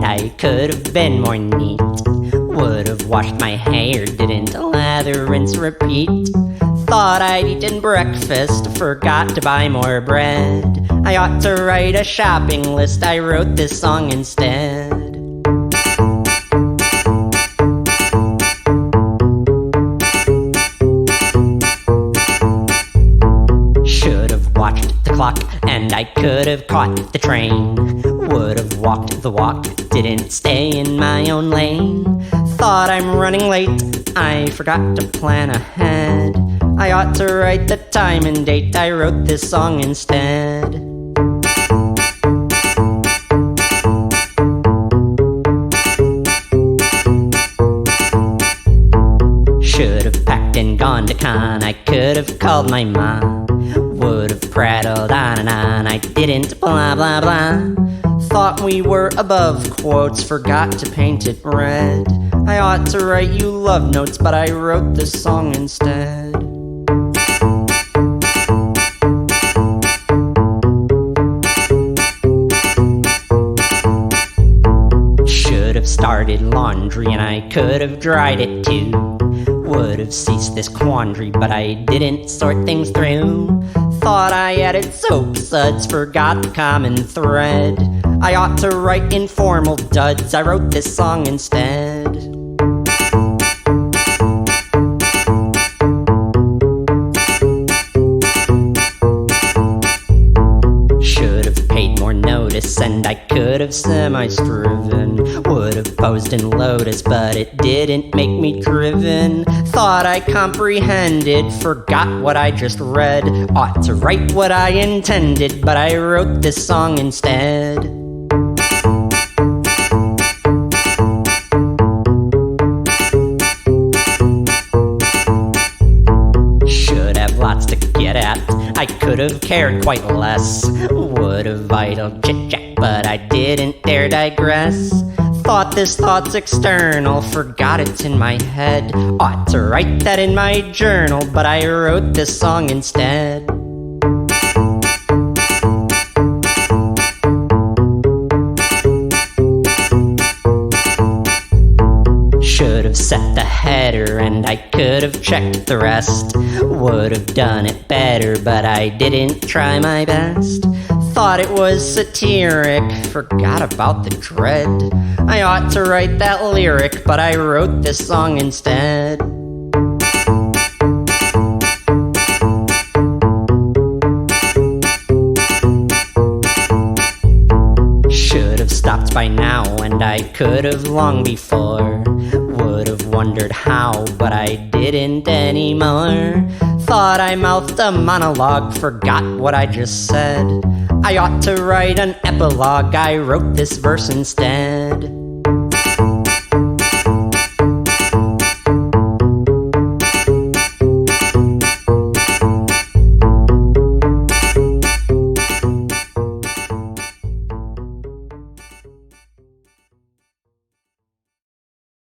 I could have been more neat. Would have washed my hair, didn't lather, rinse, repeat. Thought I'd eaten breakfast, forgot to buy more bread. I ought to write a shopping list, I wrote this song instead. Should have watched the clock, and I could have caught the train. Would have walked the walk, didn't stay in my own lane. Thought I'm running late, I forgot to plan ahead. I ought to write the time and date, I wrote this song instead. Should have packed and gone to con, I could have called my mom. Would have prattled on and on, I didn't, blah blah blah. Thought we were above quotes, forgot to paint it red. I ought to write you love notes, but I wrote this song instead. Should have started laundry, and I could have dried it too. Would have ceased this quandary, but I didn't sort things through. Thought I added soap suds, forgot the common thread. I ought to write informal duds, I wrote this song instead. Should have paid more notice, and I could have semi-striven. Would have posed in lotus, but it didn't make me driven. Thought I comprehended, forgot what I just read. Ought to write what I intended, but I wrote this song instead. Should have lots to get at, I could have cared quite less. Would have idle chit-chat, but I didn't dare digress. Thought this thought's external, forgot it's in my head. Ought to write that in my journal, but I wrote this song instead. Should have set the header, and I could have checked the rest. Would have done it better, but I didn't try my best. Thought it was satiric, forgot about the dread. I ought to write that lyric, but I wrote this song instead. Should have stopped by now, and I could have long before. Would have wondered how, but I didn't anymore. Thought I mouthed a monologue, forgot what I just said. I ought to write an epilogue, I wrote this verse instead.